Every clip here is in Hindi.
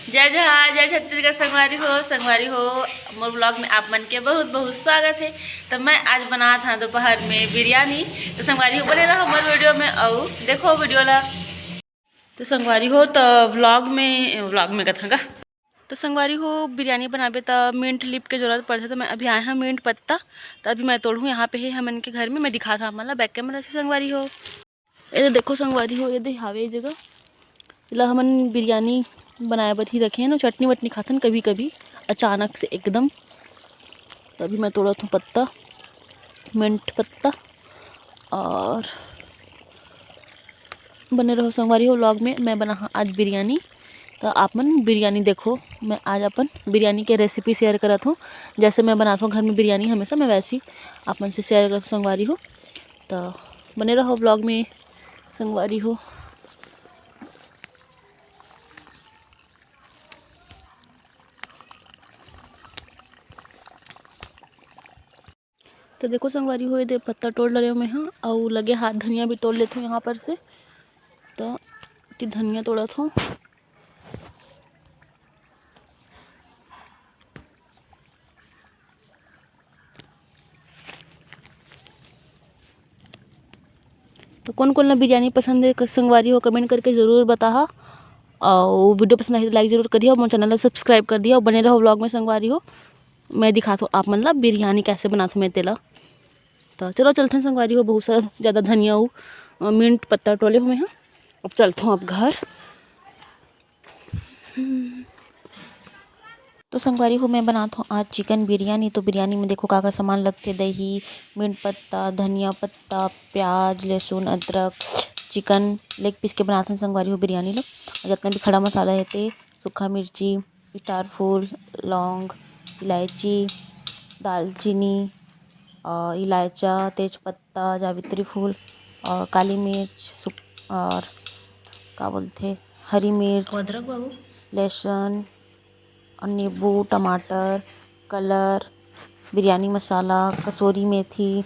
जय जहाँ जय छत्तीसगढ़ संगवारी हो मोर ब्लॉग में आप मन के बहुत बहुत स्वागत है। तो मैं आज बना था दोपहर में बिरयानी। तो संगवारी हो बने रहो हमारे वीडियो में और देखो वीडियो ला। तो संगवारी हो तो व्लॉग में कथा का तो संगवारी हो बिरयानी बनाबे तो मिंट लिप के जरूरत पड़ता। तो मैं अभी आया हूँ मिंट पत्ता। तो अभी मैं तोड़ूँ यहाँ पे है हमन के घर में। मैं दिखा था मतलब बैक कैमरा से संगवारी हो। ये देखो संगवारी हो, ये दे हावे जगह इला हमन बिरयानी बनाए बर ही रखे हैं ना। चटनी वटनी खाथन कभी कभी अचानक से एकदम। तभी मैं तोड़ा था पत्ता, मिंट पत्ता। और बने रहो संगवारी हो व्लॉग में। मैं बना आज बिरयानी। तो आप मन बिरयानी देखो। मैं आज अपन बिरयानी के रेसिपी शेयर करत हूँ। जैसे मैं बनाता हूँ घर में बिरयानी हमेशा, मैं वैसी आप मन से शेयर करता हूँ संगवारी हो। तो बने रहो व्लॉग में संगवारी हो। तो देखो संगवारी हो, ये पत्ता तोड़ ले मैं हाँ और लगे हाथ धनिया भी तोड़ लेती हूँ यहाँ पर से। तो धनिया तोड़ा था। तो कौन कौन ना बिरयानी पसंद है संगवारी हो कमेंट करके ज़रूर बताहा। और वीडियो पसंद आई तो लाइक ज़रूर करिए और मोर चैनल सब्सक्राइब कर दिया और बने रहो व्लॉग में संगवारी हो। मैं दिखाता हूँ आप मतलब बिरयानी कैसे बनाता हूँ मैं तेला। तो चलो चलते हैं संगवारी हो। बहुत सारा ज़्यादा धनिया हो मिंट पत्ता टोले हुए हैं। अब चलता हूँ अब घर। तो संगवारी हो मैं बनाता हूँ आज चिकन बिरयानी। तो बिरयानी में देखो का सामान लगते दही, मिंट पत्ता, धनिया पत्ता, प्याज, लहसुन, अदरक, चिकन लेग पीस के बनाते हैं संगवारी हो बिरयानी लोग। और जितना भी खड़ा मसाला है ते सूखा मिर्ची, स्टार फूल, लौंग, इलायची, दालचीनी और इलायचा, तेज़पत्ता, जावित्री फूल और काली मिर्च और क्या बोलते हरी मिर्च, अदरक बाबू, लहसुन और नींबू, टमाटर, कलर, बिरयानी मसाला, कसूरी मेथी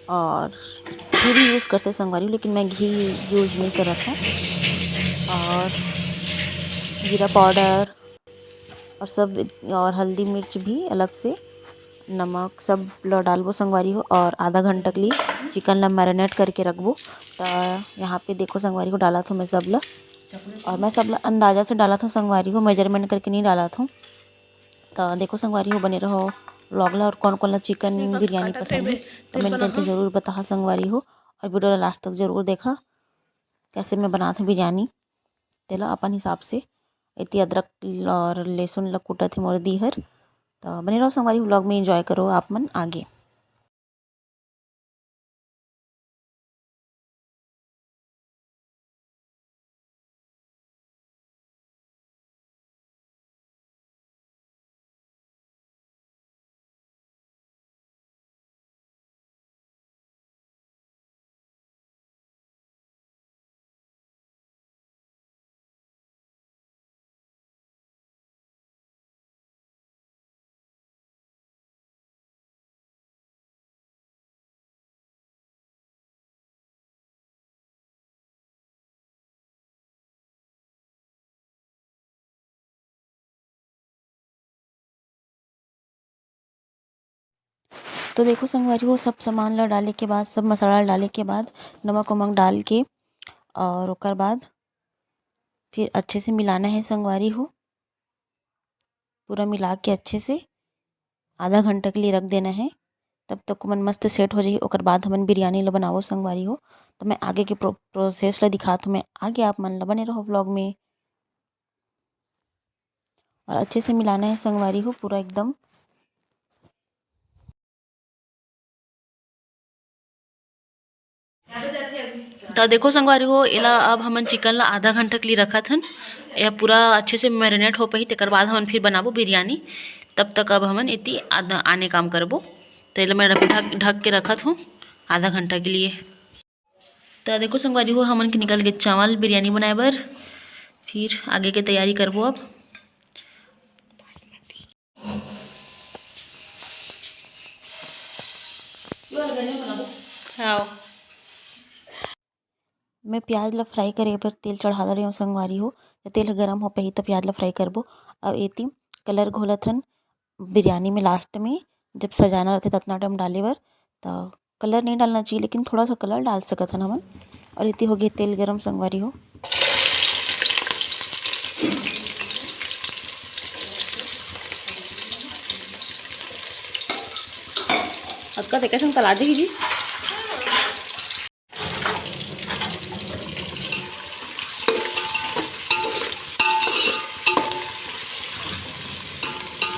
और घी भी यूज़ करते संगवारी, लेकिन मैं घी यूज़ नहीं कर रहा था। और जीरा पाउडर और सब और हल्दी मिर्च भी अलग से, नमक सब डालबो संगवारी हो। और आधा घंटा के लिए चिकन ला मैरिनेट करके रखबो। तो यहाँ पे देखो संगवारी को डाला था मैं सब ला। और मैं सब ला अंदाज़ा से डाला था संगवारी को, मेजरमेंट करके नहीं डाला था। तो देखो संगवारी हो बने रहो व्लॉग ला। और कौन कौन ला चिकन बिरयानी पसंद है कमेंट करके ज़रूर बता संगवारी हो। और वीडियो ला लास्ट तक ज़रूर देखा कैसे मैं बनाता बिरयानी। तेला अपन हिसाब से इतनी अदरक और लहसुन ला कूटा थे मोर दी हर। तो बने रहो संगवारी व्लॉग में, एंजॉय करो आप मन आगे। तो देखो संगवारी हो सब सामान ला डाले के बाद, सब मसाला डाले के बाद, नमक वमक डाल के और ओकर बाद फिर अच्छे से मिलाना है संगवारी हो। पूरा मिला के अच्छे से आधा घंटा के लिए रख देना है। तब तक मन मस्त सेट हो जाइए। ओकर बाद हमन बिरयानी ला बनावो संगवारी हो। तो मैं आगे के प्रोसेस ला दिखात हूँ मैं आगे, आप मन ला बने रहो व्लॉग में। और अच्छे से मिलाना है संगवारी हो पूरा एकदम। तो देखो संगवारी हो इला अब हमन चिकन ला आधा घंटा के लिए रखा थन। यह पूरा अच्छे से मैरिनेट हो पाही तेकर बाद हमन फिर बनाबो बिरयानी। तब तक अब हमन इति आधा आने काम करबो। तो इला मैं ढक ढक के रखत हूँ आधा घंटा के लिए। तो देखो संगवारी हो हमन के निकल गए चावल बिरयानी बनाए बर। फिर आगे के तैयारी करबो अब। हाँ मैं प्याज ला फ्राई करे बर तेल चढ़ा रही हूँ संगवारी हो। तेल गरम हो पही तो प्याज ला फ्राई करबो। अब एती कलर घोलथन बिरयानी में लास्ट में जब सजाना रहते ततना टाइम डाले बर। तो कलर नहीं डालना चाहिए लेकिन थोड़ा सा कलर डाल सकत हन हमन। और इतनी हो गई तेल गरम संगवारी हो। अक्का देखा संग तला देगी जी।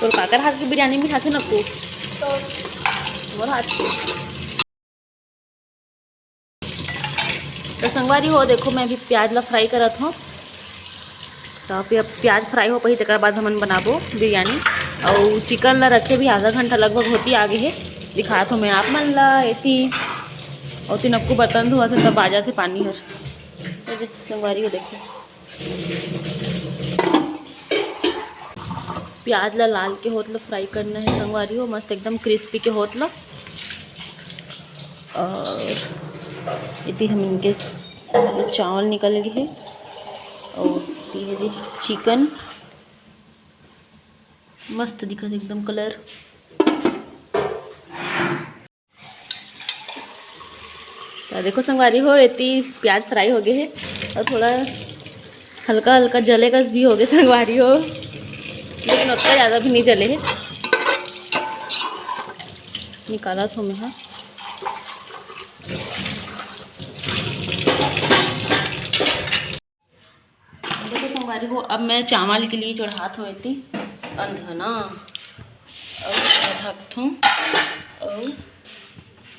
तो काकर हाथ की बिरयानी में खाते नको मोर हाथ की। तो संगवारी हो देखो मैं अभी प्याज ला फ्राई करत हूँ। तो फिर प्याज फ्राई हो पही तकर बाद हमन बनाबो बिरयानी। और चिकन ला रखे भी आधा घंटा लगभग होती आगे है। दिखात हो मैं आप मन ला एती और तीन आपको बर्तन धोआ थे तब बाजा से पानी हर संगवारी हो देखो। प्याज ला लाल के होत ला फ्राई करना है संगवारी हो मस्त एकदम क्रिस्पी के होत ला। और इतनी हम इनके चावल निकल गए हैं और ये चिकन मस्त दिखत एकदम कलर। तो देखो संगवारी हो इतनी प्याज फ्राई हो गए हैं और थोड़ा हल्का हल्का जलेगा भी हो गए संगवारी हो लेकिन उतना ज़्यादा भी नहीं जले है। निकाला तो मैं हाँ देखो संगवारी हो। अब मैं चावल के लिए चढ़ात हूँ इतनी अंधना और ढकत हूँ और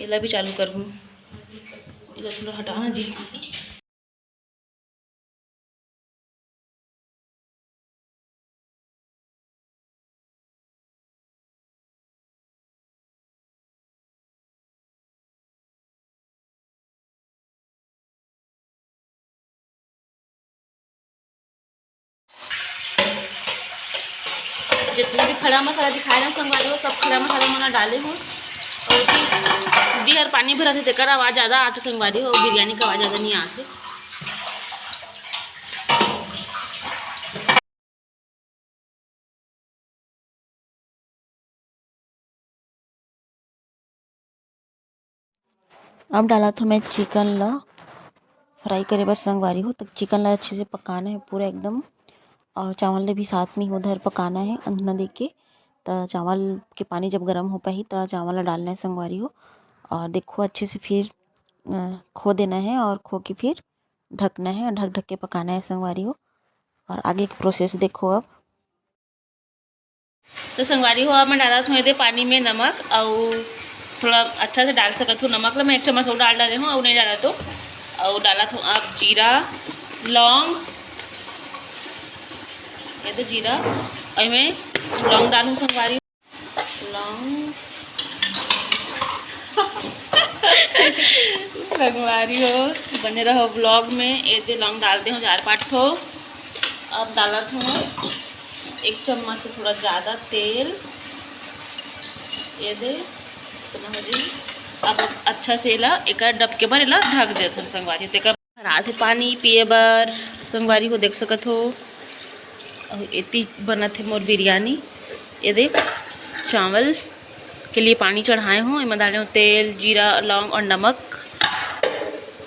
इला भी चालू करूँ। इला थोड़ा हटाना जी। जितने भी खड़ा मसाला दिखाए ना संगवारी हो सब खड़ा मसाला मैंने डाले हो। और दी हर पानी भरा थे तेकर आवाज़ ज़्यादा आते संगवारी हो बिरयानी का आवाज़ ज़्यादा नहीं आते। अब डाला था मैं चिकन ला फ्राई करे बस संगवारी हो। तो चिकन ला अच्छे से पकाना है पूरा एकदम। और चावल ने भी साथ में उधर पकाना है अंधना दे के। तो चावल के पानी जब गर्म हो पाही तो चावल ला डालना है संगवारी हो। और देखो अच्छे से फिर खो देना है और खो के फिर ढकना है और ढक ढक के पकाना है संगवारी हो। और आगे का प्रोसेस देखो अब। तो संगवारी हो अब मैं डाला थोड़े देर पानी में नमक और थोड़ा अच्छा से डाल सकत हूँ। नमक ला मैं 1 चम्मच और डाल डाले हूँ और नहीं डाला तो और डाला था आप जीरा लौंग। ये तो जीरा और मैं लौंग डालूँ संगवारी लौंग संगवारी हो बने रहो ब्लॉग में। ये दे लौंग डालते हो 4-5 ठो। अब डाला था 1 चम्मच से थोड़ा ज़्यादा तेल। ये दे इतना हो जाए। अब अच्छा से ला एक डबके भर ला ढक देते संगवारी तेकर हरा से पानी पिए बर संगवारी को देख सकत हो। और इतनी बनत है मोर बिरयानी। ये देख चावल के लिए पानी चढ़ाए हूँ इसमें डाले हूँ तेल जीरा लौंग और नमक।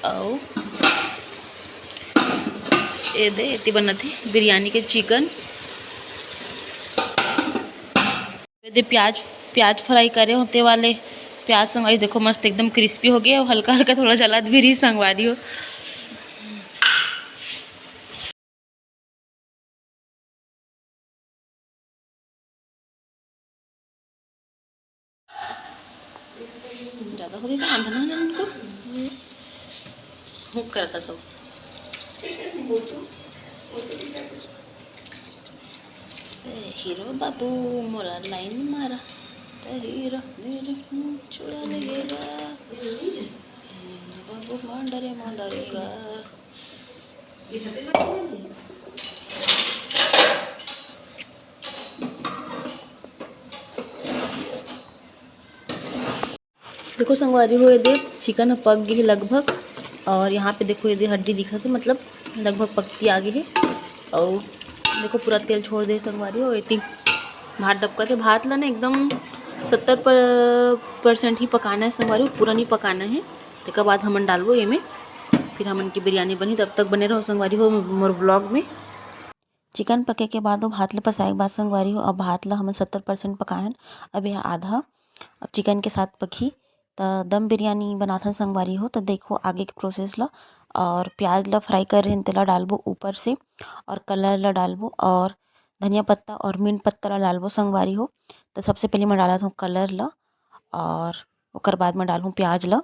और ये दे इतनी बनत है बिरयानी के चिकन। ये दे प्याज फ्राई करे होते वाले प्याज संगवारी देखो मस्त एकदम क्रिस्पी हो गया और हल्का हल्का थोड़ा जलत भी रही संगवारी हो। ज़्यादा हो गया अंधना है उनको हुक करता सब। हीरो बाबू मोरा लाइन मारा तो हीरो चुरा लगेगा बाबू मांडरेगा। देखो संगवारी हो ये देख चिकन पक गई लगभग। और यहाँ पे देखो ये हड्डी दिखा थे, मतलब लगभग पकती आगे है। और देखो पूरा तेल छोड़ दे संगवारी हो। इतनी भात डबका थे, भात ला ना एकदम 70% ही पकाना है संगवारी हो, पूरा नहीं पकाना है। एक बाद हमन डालबो ये में, फिर हमन की बिरयानी बनी। तब तक बने रहो संगवारी हो मोर व्लॉग में। चिकन पके के बाद वो भात ला पसाए के बाद संगवारी हो, अब भात ला हमन 70% पकायन, अब यह आधा अब चिकन के साथ पकी तो दम बिरयानी बनाथन संगवारी हो। तो देखो आगे के प्रोसेस ला। और प्याज ला फ्राई कर रहे तेला डालबो ऊपर से, और कलर ला डालबो, और धनिया पत्ता और मीट पत्ता ला डालबो संगवारी हो। तो सबसे पहले मैं डाला हूँ कलर ला, और ओकर बाद में डालूँ प्याज ला।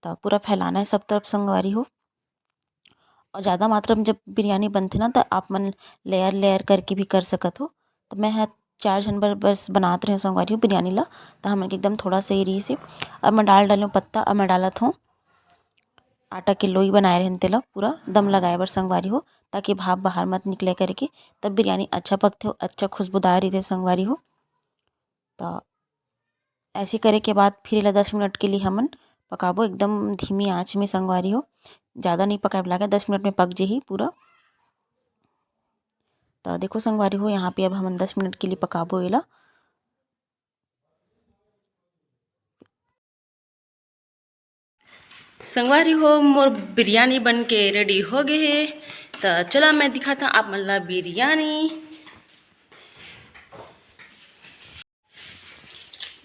तो पूरा फैलाना है सब तरफ संगवारी हो। और ज़्यादा मात्रा में जब बिरयानी बनथे ना, तो आप मन लेयर लेयर करके भी कर सकत हो। तो मैं 4 जन बर बस बनात रहे संगवारी हो बिरयानी ला, तो हमन के एकदम थोड़ा सा ही रही से। अब मैं डालूँ पत्ता, अब मैं डालत हूँ आटा के लोई बनाए रहे तेला पूरा दम लगाए बर संगवारी हो, ताकि भाप बाहर मत निकले करके। तब बिरयानी अच्छा पकथे, अच्छा खुशबूदार रही संगवारी हो। तो ऐसे करे के बाद फिर ला 10 मिनट के लिए हमन पकाबो एकदम धीमी आँच में संगवारी हो। ज़्यादा नहीं पकाए लागे, 10 मिनट में पक जाही पूरा। तो देखो संगवारी हो यहाँ पे अब हम 10 मिनट के लिए पकाबो एला। संगवारी हो मोर बिरयानी बन के रेडी हो गए है। तो चला मैं दिखाता आप मन ला बिरयानी।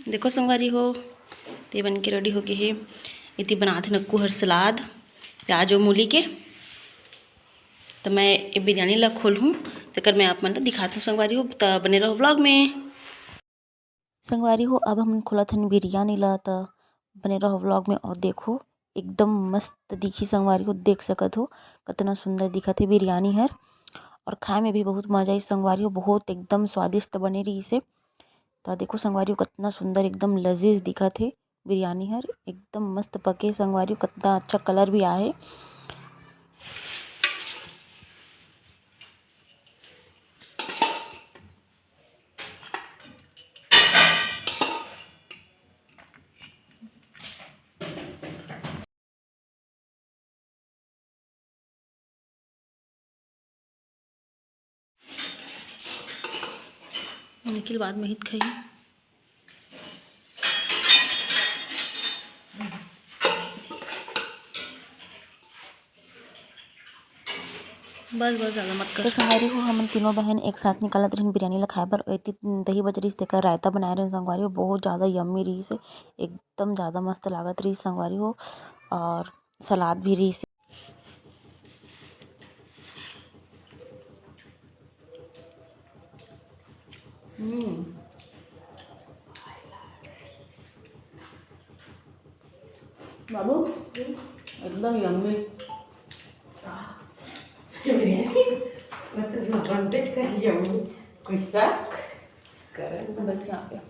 देखो संगवारी हो ते बन के रेडी हो गए है। इति बनाते नक्कू हर सलाद प्याज और मूली के। तो मैं ये बिरयानी ला खोलूँ तकर मैं आप मन ला दिखाता हूँ संगवारी हो। तो बने रहो व्लॉग में संगवारी हो। अब हम खोलत हन बिरयानी ला, तो बने रहो व्लॉग में। और देखो एकदम मस्त दिखी संगवारी हो, देख सकत हो कितना सुंदर दिखत है बिरयानी हर। और खाए में भी बहुत मजा आई संगवारी हो, बहुत एकदम स्वादिष्ट बने रही से। तो देखो संगवारी हो कितना सुंदर एकदम लजीज दिखत है बिरयानी हर, एकदम मस्त पके संगवारी हो, कितना अच्छा कलर भी आए। निखिल बाद में हित खाई। बस बस ज़्यादा मत कर। तो संगवारी हो हमन तीनों बहन एक साथ निकालत रही बिरयानी ला खाए बर। एती दही बजरी तेकर रायता बनाए रहे संगवारी हो, बहुत ज़्यादा यम्मी रही से, एकदम ज़्यादा मस्त लागत रही संगवारी हो। और सलाद भी रही से। बाबू एकदम यम्मी बिरयानी मतलब कॉन्टेज कर लिया हूँ कोई शक कर बैठ के आ गया।